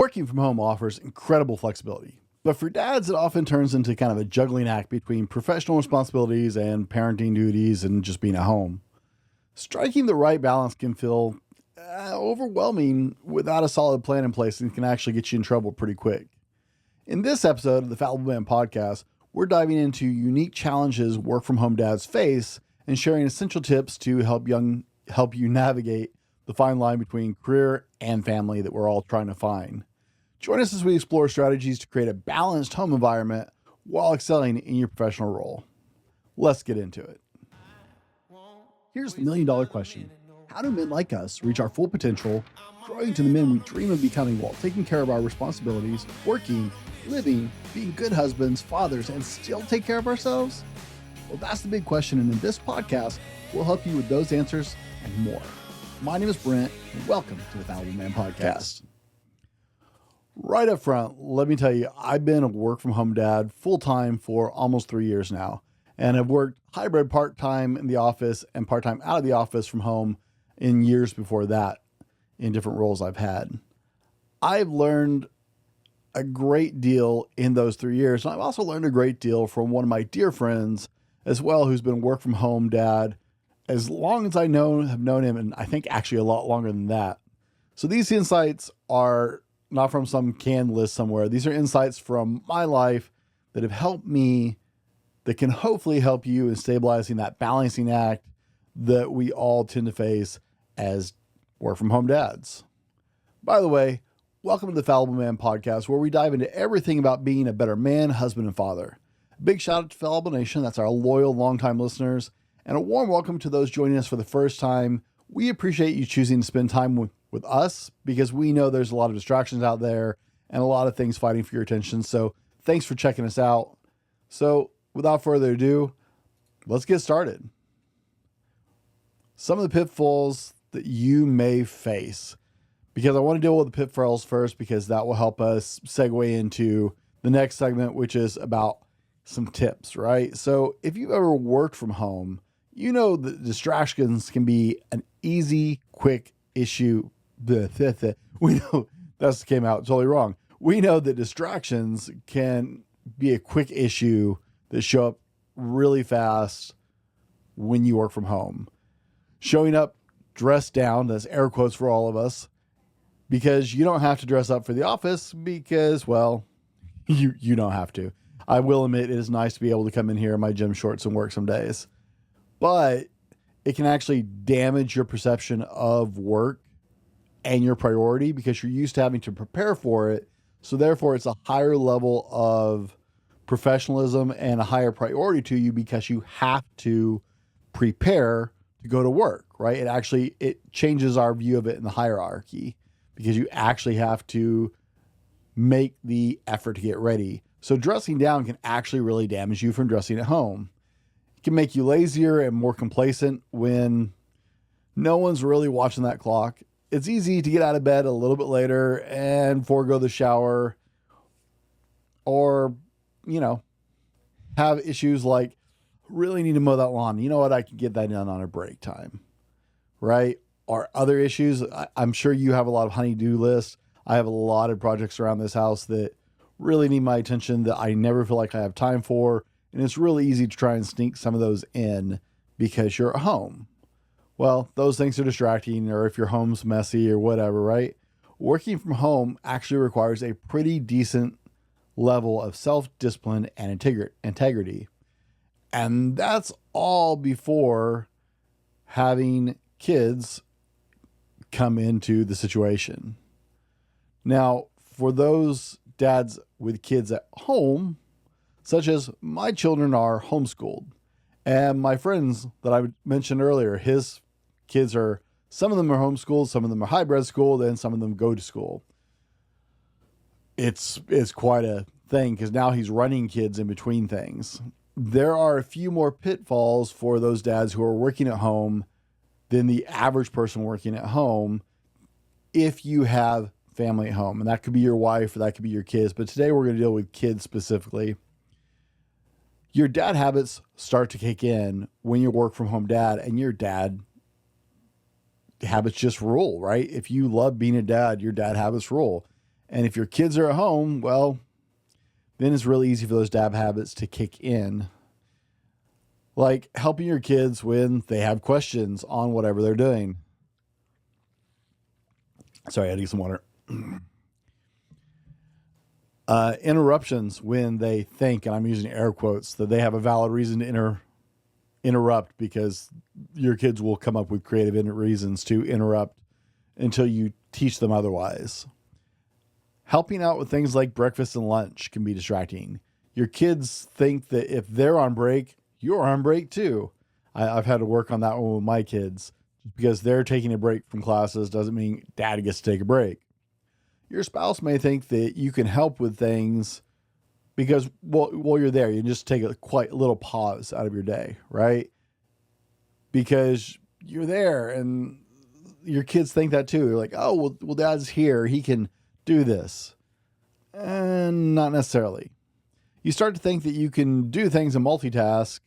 Working from home offers incredible flexibility, but for dads, it often turns into kind of a juggling act between professional responsibilities and parenting duties and just being at home. Striking the right balance can feel overwhelming without a solid plan in place and can actually get you in trouble pretty quick. In this episode of the Fallible Man podcast, we're diving into unique challenges work from home dads face and sharing essential tips to help you navigate the fine line between career and family that we're all trying to find. Join us as we explore strategies to create a balanced home environment while excelling in your professional role. Let's get into it. Here's the million-dollar question. How do men like us reach our full potential, growing to the men we dream of becoming while taking care of our responsibilities, working, living, being good husbands, fathers, and still take care of ourselves? Well, that's the big question, and in this podcast, we'll help you with those answers and more. My name is Brent, and welcome to the Fallible Man podcast. Right up front, let me tell you, I've been a work-from-home dad full-time for almost 3 years now, and I've worked hybrid part-time in the office and part-time out of the office from home in years before that in different roles I've had. I've learned a great deal in those 3 years, and I've also learned a great deal from one of my dear friends as well, who's been a work-from-home dad as long as have known him, and I think actually a lot longer than that. So these insights are not from some canned list somewhere. These are insights from my life that have helped me, that can hopefully help you in stabilizing that balancing act that we all tend to face as work from home dads. By the way, welcome to the Fallible Man podcast, where we dive into everything about being a better man, husband, and father. Big shout out to Fallible Nation. That's our loyal, longtime listeners. And a warm welcome to those joining us for the first time. We appreciate you choosing to spend time with us because we know there's a lot of distractions out there and a lot of things fighting for your attention. So thanks for checking us out. So without further ado, let's get started. Some of the pitfalls that you may face, because I want to deal with the pitfalls first, because that will help us segue into the next segment, which is about some tips, right? So if you've ever worked from home, you know that distractions can be an easy, quick issue. We know that came out totally wrong. We know that distractions can be a quick issue that show up really fast when you work from home. Showing up dressed down, that's air quotes for all of us, because you don't have to dress up for the office because, well, you don't have to. I will admit it is nice to be able to come in here in my gym shorts and work some days. But it can actually damage your perception of work and your priority because you're used to having to prepare for it. So therefore, it's a higher level of professionalism and a higher priority to you because you have to prepare to go to work, right? It changes our view of it in the hierarchy because you actually have to make the effort to get ready. So dressing down can actually really damage you from dressing at home. Can make you lazier and more complacent when no one's really watching that clock. It's easy to get out of bed a little bit later and forego the shower or, have issues like really need to mow that lawn. You know what? I can get that done on a break time, right? Or other issues. I'm sure you have a lot of honey-do lists. I have a lot of projects around this house that really need my attention that I never feel like I have time for. And it's really easy to try and sneak some of those in because you're at home. Well, those things are distracting, or if your home's messy or whatever, right? Working from home actually requires a pretty decent level of self-discipline and integrity. And that's all before having kids come into the situation. Now, for those dads with kids at home, such as my children are homeschooled, and my friends that I mentioned earlier, his kids some of them are homeschooled, some of them are hybrid schooled, and some of them go to school. It's quite a thing because now he's running kids in between things. There are a few more pitfalls for those dads who are working at home than the average person working at home if you have family at home. And that could be your wife or that could be your kids. But today we're going to deal with kids specifically. Your dad habits start to kick in when you work from home dad, and your dad habits just rule, right? If you love being a dad, your dad habits rule. And if your kids are at home, well, then it's really easy for those dab habits to kick in. Like helping your kids when they have questions on whatever they're doing. Sorry, I had to get some water. Interruptions when they think, and I'm using air quotes, that they have a valid reason to interrupt, because your kids will come up with creative reasons to interrupt until you teach them otherwise. Helping out with things like breakfast and lunch can be distracting. Your kids think that if they're on break, you're on break too. I've had to work on that one with my kids. Just because they're taking a break from classes doesn't mean dad gets to take a break. Your spouse may think that you can help with things because while you're there, you just take a quite little pause out of your day, right? Because you're there, and your kids think that too. They're like, oh, well, dad's here. He can do this. And not necessarily. You start to think that you can do things and multitask,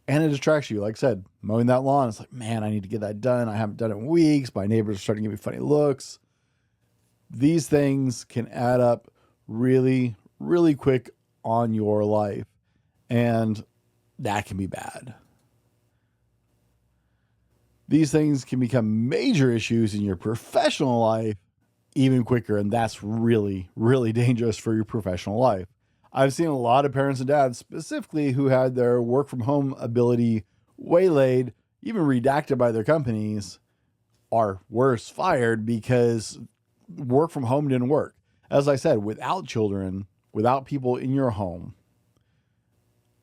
and it distracts you. Like I said, mowing that lawn, it's like, man, I need to get that done. I haven't done it in weeks. My neighbors are starting to give me funny looks. These things can add up really, really quick on your life, and that can be bad. These things can become major issues in your professional life even quicker, and that's really, really dangerous for your professional life. I've seen a lot of parents and dads specifically who had their work from home ability waylaid, even redacted by their companies, or worse, fired because work from home didn't work. As I said, without children, without people in your home,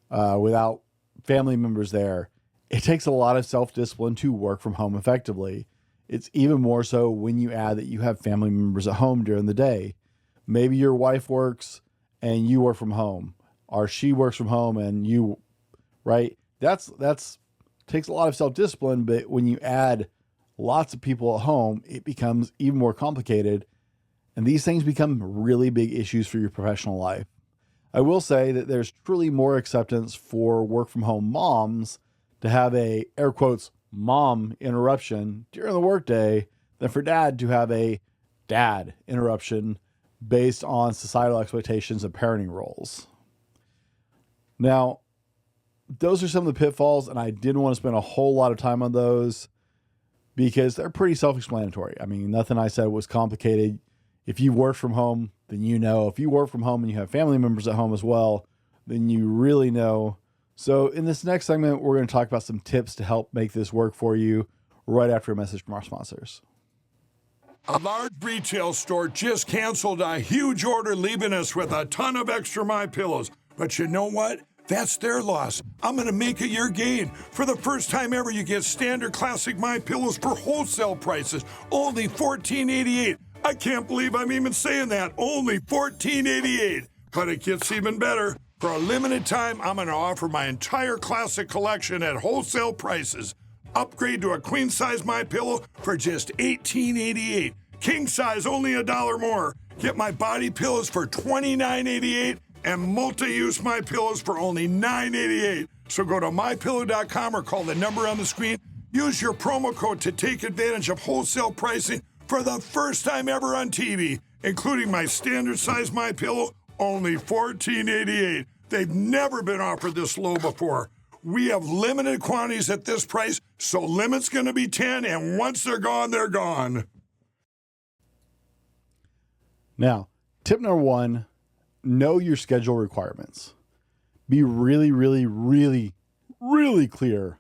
without family members there, it takes a lot of self-discipline to work from home effectively. It's even more so when you add that you have family members at home during the day. Maybe your wife works and you work from home, or she works from home and you, right? That's takes a lot of self-discipline, but when you add lots of people at home, it becomes even more complicated. And these things become really big issues for your professional life. I will say that there's truly more acceptance for work from home moms to have a, air quotes, mom interruption during the workday than for dad to have a dad interruption based on societal expectations of parenting roles. Now, those are some of the pitfalls, and I didn't want to spend a whole lot of time on those because they're pretty self-explanatory. I mean, nothing I said was complicated. If you work from home, then you know. If you work from home and you have family members at home as well, then you really know. So in this next segment, we're going to talk about some tips to help make this work for you right after a message from our sponsors. A large retail store just canceled a huge order, leaving us with a ton of extra My Pillows. But you know what? That's their loss. I'm going to make it your gain. For the first time ever, you get standard classic My Pillows for wholesale prices, only $14.88. I can't believe I'm even saying that. Only $14.88. But it gets even better. For a limited time, I'm going to offer my entire classic collection at wholesale prices. Upgrade to a queen size My Pillow for just $18.88. King size only $1 more. Get my body pillows for $29.88 and multi-use My Pillows for only $9.88. So go to mypillow.com or call the number on the screen. Use your promo code to take advantage of wholesale pricing for the first time ever on TV, including my standard size My Pillow, only $14.88. They've never been offered this low before. We have limited quantities at this price, so limit's going to be 10, and once they're gone, they're gone. Now, tip number 1, know your schedule requirements. Be really, really, really, really clear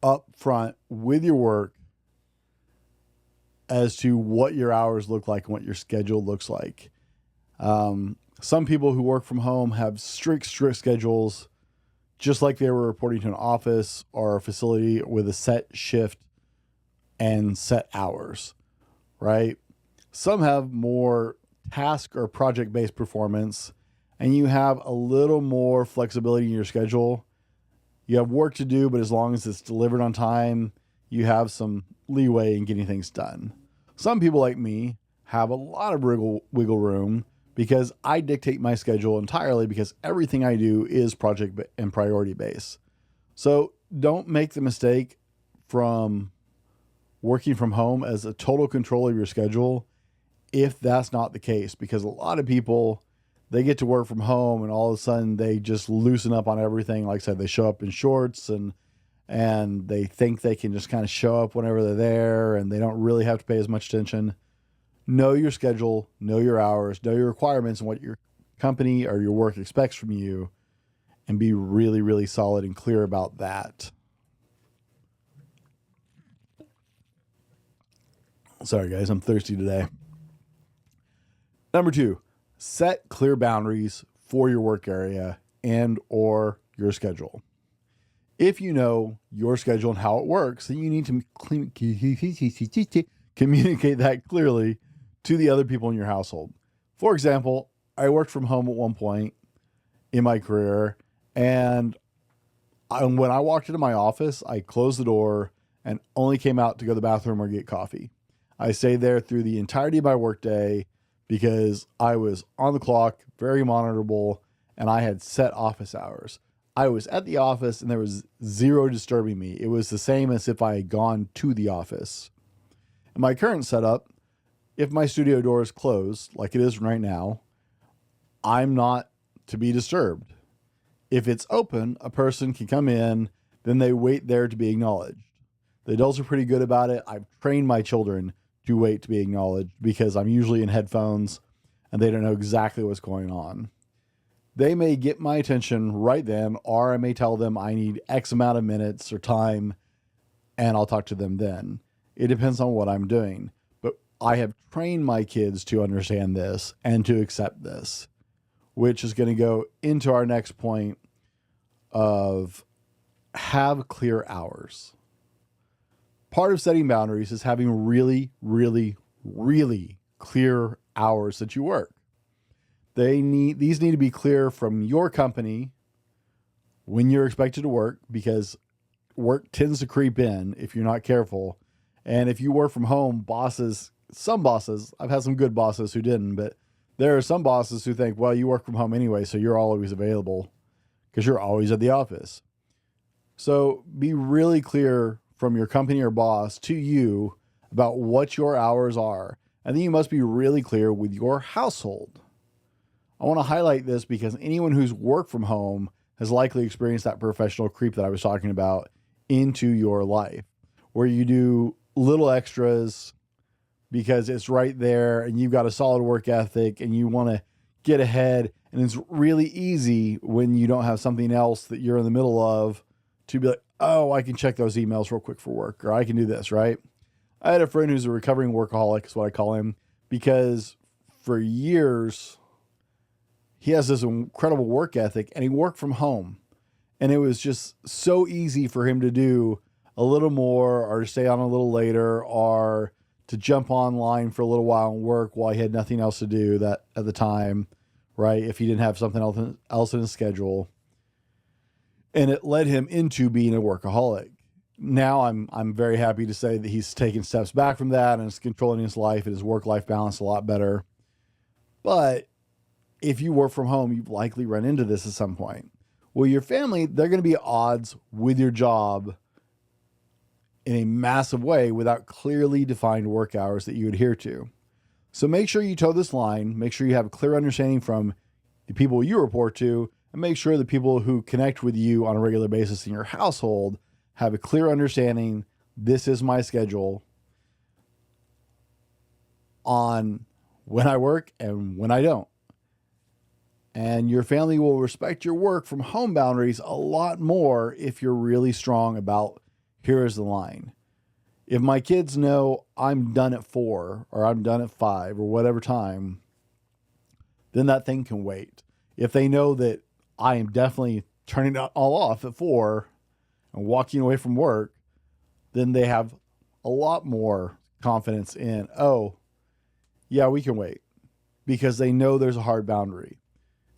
up front with your work as to what your hours look like and what your schedule looks like. Some people who work from home have strict schedules, just like they were reporting to an office or a facility with a set shift and set hours, right? Some have more task or project-based performance, and you have a little more flexibility in your schedule. You have work to do, but as long as it's delivered on time, you have some leeway in getting things done. Some people like me have a lot of wiggle room because I dictate my schedule entirely because everything I do is project and priority based. So don't make the mistake from working from home as a total control of your schedule if that's not the case, because a lot of people, they get to work from home and all of a sudden they just loosen up on everything. Like I said, they show up in shorts and they think they can just kind of show up whenever they're there and they don't really have to pay as much attention. Know your schedule, know your hours, know your requirements and what your company or your work expects from you, and be really, really solid and clear about that. Sorry guys, I'm thirsty today. Number 2, set clear boundaries for your work area and or your schedule. If you know your schedule and how it works, then you need to communicate that clearly to the other people in your household. For example, I worked from home at one point in my career, and when I walked into my office, I closed the door and only came out to go to the bathroom or get coffee. I stayed there through the entirety of my workday because I was on the clock, very monitorable, and I had set office hours. I was at the office and there was zero disturbing me. It was the same as if I had gone to the office. In my current setup, if my studio door is closed, like it is right now, I'm not to be disturbed. If it's open, a person can come in, then they wait there to be acknowledged. The adults are pretty good about it. I've trained my children to wait to be acknowledged because I'm usually in headphones and they don't know exactly what's going on. They may get my attention right then, or I may tell them I need X amount of minutes or time and I'll talk to them then. It depends on what I'm doing. But I have trained my kids to understand this and to accept this, which is going to go into our next point of have clear hours. Part of setting boundaries is having really, really, really clear hours that you work. These need to be clear from your company when you're expected to work, because work tends to creep in if you're not careful. And if you work from home, some bosses, I've had some good bosses who didn't, but there are some bosses who think, well, you work from home anyway, so you're always available because you're always at the office. So be really clear from your company or boss to you about what your hours are. And then you must be really clear with your household. I want to highlight this because anyone who's worked from home has likely experienced that professional creep that I was talking about into your life, where you do little extras because it's right there and you've got a solid work ethic and you want to get ahead. And it's really easy when you don't have something else that you're in the middle of to be like, oh, I can check those emails real quick for work, or I can do this, right? I had a friend who's a recovering workaholic, is what I call him, because for years, he has this incredible work ethic and he worked from home. And it was just so easy for him to do a little more or to stay on a little later or to jump online for a little while and work while he had nothing else to do that at the time, right? If he didn't have something else in his schedule. And it led him into being a workaholic. Now I'm very happy to say that he's taken steps back from that and is controlling his life and his work-life balance a lot better. But if you work from home, you've likely run into this at some point. Well, your family, they're going to be at odds with your job in a massive way without clearly defined work hours that you adhere to. So make sure you toe this line. Make sure you have a clear understanding from the people you report to, and make sure the people who connect with you on a regular basis in your household have a clear understanding. This is my schedule on when I work and when I don't. And your family will respect your work from home boundaries a lot more if you're really strong about, here is the line. If my kids know I'm done at 4 or I'm done at 5 or whatever time, then that thing can wait. If they know that I am definitely turning it all off at 4 and walking away from work, then they have a lot more confidence in, oh, yeah, we can wait, because they know there's a hard boundary.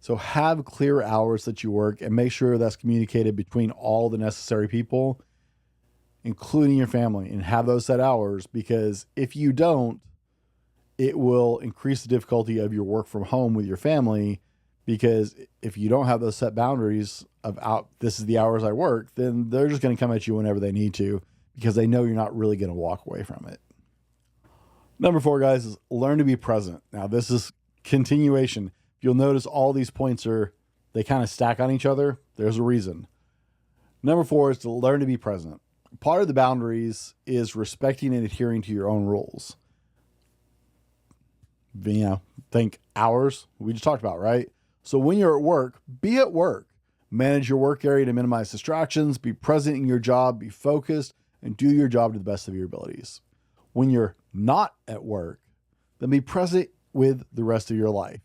So have clear hours that you work and make sure that's communicated between all the necessary people, including your family, and have those set hours, because if you don't, it will increase the difficulty of your work from home with your family. Because if you don't have those set boundaries of this is the hours I work, then they're just going to come at you whenever they need to, because they know you're not really going to walk away from it. Number 4, guys, is learn to be present. Now, this is continuation. You'll notice all these points they kind of stack on each other. There's a reason. Number 4 is to learn to be present. Part of the boundaries is respecting and adhering to your own rules. Think hours we just talked about, right? So when you're at work, be at work. Manage your work area to minimize distractions, be present in your job, be focused, and do your job to the best of your abilities. When you're not at work, then be present with the rest of your life.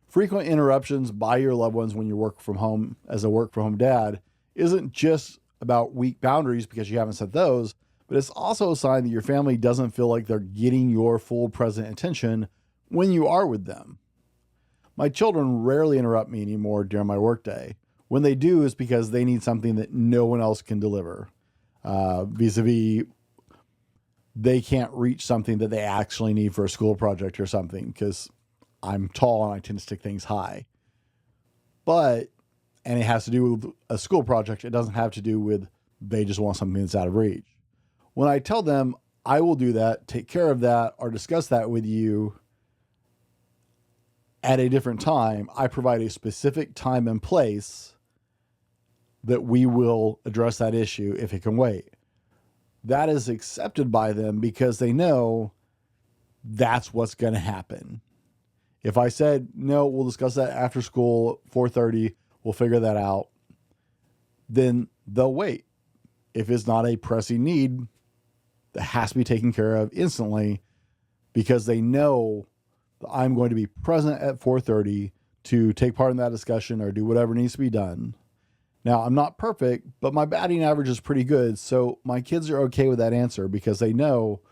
Frequent interruptions by your loved ones when you work from home as a work from home dad isn't just about weak boundaries because you haven't set those, but it's also a sign that your family doesn't feel like they're getting your full present attention when you are with them. My children rarely interrupt me anymore during my workday. When they do, it's because they need something that no one else can deliver. Vis-a-vis, they can't reach something that they actually need for a school project or something because I'm tall and I tend to stick things high. And it has to do with a school project. It doesn't have to do with they just want something that's out of reach. When I tell them I will do that, take care of that, or discuss that with you at a different time, I provide a specific time and place that we will address that issue if it can wait. That is accepted by them because they know that's what's going to happen. If I said, no, we'll discuss that after school, 4:30, we'll figure that out, then they'll wait. If it's not a pressing need that has to be taken care of instantly, because they know that I'm going to be present at 4:30 to take part in that discussion or do whatever needs to be done. Now, I'm not perfect, but my batting average is pretty good, so my kids are okay with that answer because they know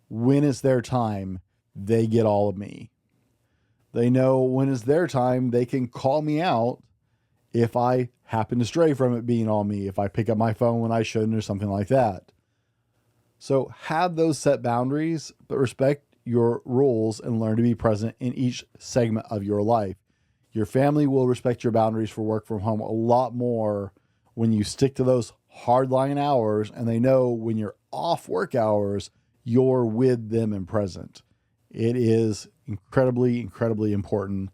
when it's their time, they get all of me. They know when it's their time, they can call me out if I happen to stray from it being all me, if I pick up my phone when I shouldn't or something like that. So have those set boundaries, but respect your rules and learn to be present in each segment of your life. Your family will respect your boundaries for work from home a lot more when you stick to those hardline hours and they know when you're off work hours, you're with them and present. It is incredibly, incredibly important.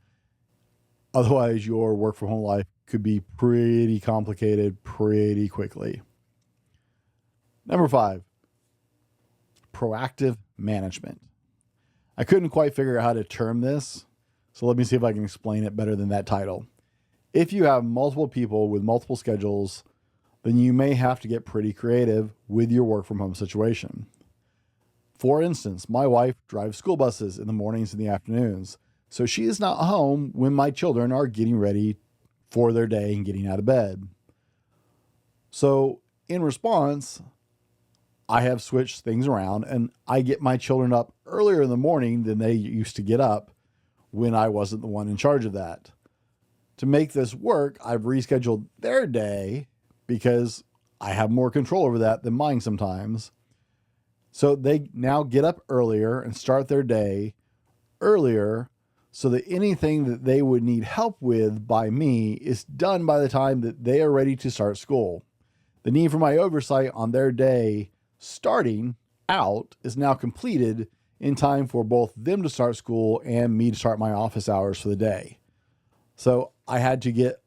Otherwise, your work from home life could be pretty complicated pretty quickly. Number 5, proactive management. I couldn't quite figure out how to term this, so let me see if I can explain it better than that title. If you have multiple people with multiple schedules, then you may have to get pretty creative with your work from home situation. For instance, my wife drives school buses in the mornings and the afternoons, so she is not home when my children are getting ready for their day and getting out of bed. So in response, I have switched things around and I get my children up earlier in the morning than they used to get up when I wasn't the one in charge of that. To make this work, I've rescheduled their day because I have more control over that than mine sometimes. So they now get up earlier and start their day earlier so that anything that they would need help with by me is done by the time that they are ready to start school. The need for my oversight on their day starting out is now completed in time for both them to start school and me to start my office hours for the day. So I had to get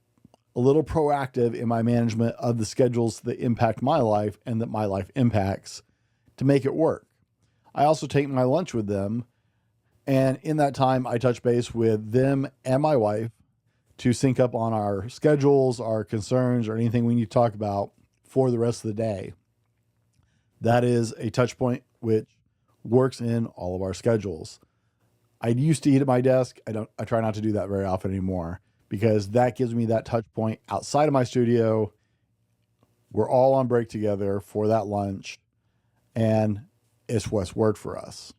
a little proactive in my management of the schedules that impact my life and that my life impacts to make it work. I also take my lunch with them, and in that time I touch base with them and my wife to sync up on our schedules, our concerns, or anything we need to talk about for the rest of the day. That is a touch point which works in all of our schedules. I used to eat at my desk. I try not to do that very often anymore because that gives me that touch point outside of my studio. We're all on break together for that lunch, and it's what's worked for us.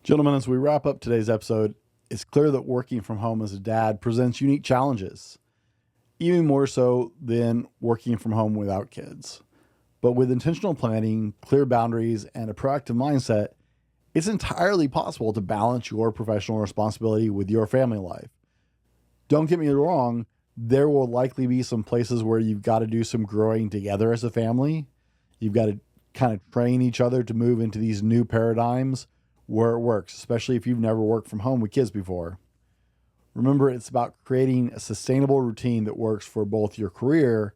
Gentlemen, as we wrap up today's episode, it's clear that working from home as a dad presents unique challenges, even more so than working from home without kids. But with intentional planning, clear boundaries, and a proactive mindset, it's entirely possible to balance your professional responsibility with your family life. Don't get me wrong, there will likely be some places where you've got to do some growing together as a family. You've got to kind of train each other to move into these new paradigms where it works, especially if you've never worked from home with kids before. Remember, it's about creating a sustainable routine that works for both your career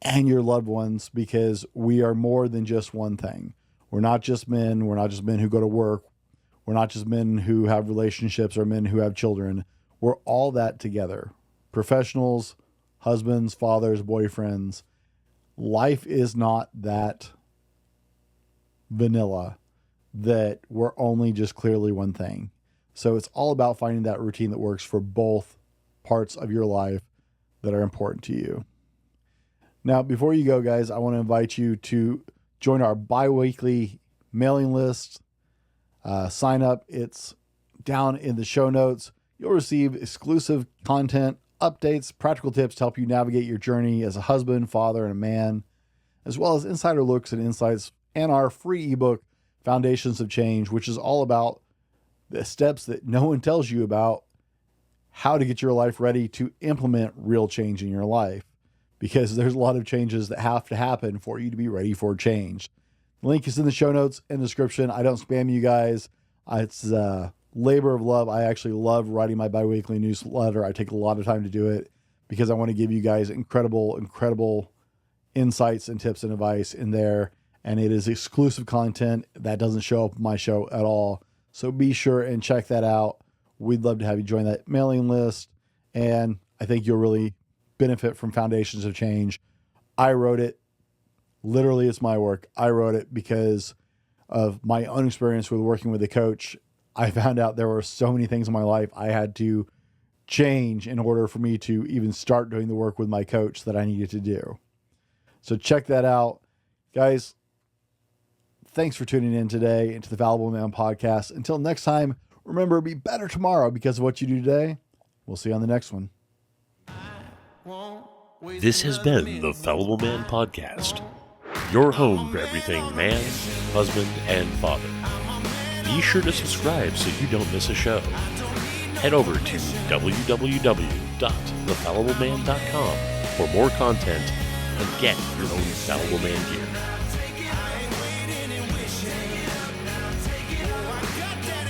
and your loved ones, because we are more than just one thing. We're not just men. We're not just men who go to work. We're not just men who have relationships or men who have children. We're all that together. Professionals, husbands, fathers, boyfriends. Life is not that vanilla that we're only just clearly one thing. So it's all about finding that routine that works for both parts of your life that are important to you. Now, before you go, guys, I want to invite you to join our bi-weekly mailing list. Sign up. It's down in the show notes. You'll receive exclusive content, updates, practical tips to help you navigate your journey as a husband, father, and a man, as well as insider looks and insights, and our free ebook, Foundations of Change, which is all about the steps that no one tells you about, how to get your life ready to implement real change in your life, because there's a lot of changes that have to happen for you to be ready for change. The link is in the show notes and description. I don't spam you guys. It's a labor of love. I actually love writing my biweekly newsletter. I take a lot of time to do it because I want to give you guys incredible insights and tips and advice in there. And it is exclusive content that doesn't show up on my show at all. So be sure and check that out. We'd love to have you join that mailing list. And I think you'll really benefit from Foundations of Change. I wrote it. Literally, it's my work. I wrote it because of my own experience with working with a coach. I found out there were so many things in my life I had to change in order for me to even start doing the work with my coach that I needed to do. So check that out. Guys, thanks for tuning in today into the Fallible Man podcast. Until next time, remember, be better tomorrow because of what you do today. We'll see you on the next one. This has been the Fallible Man podcast, your home for everything man, husband, and father. Be sure to subscribe so you don't miss a show. Head over to www.thefallibleman.com for more content and get your own Fallible Man gear.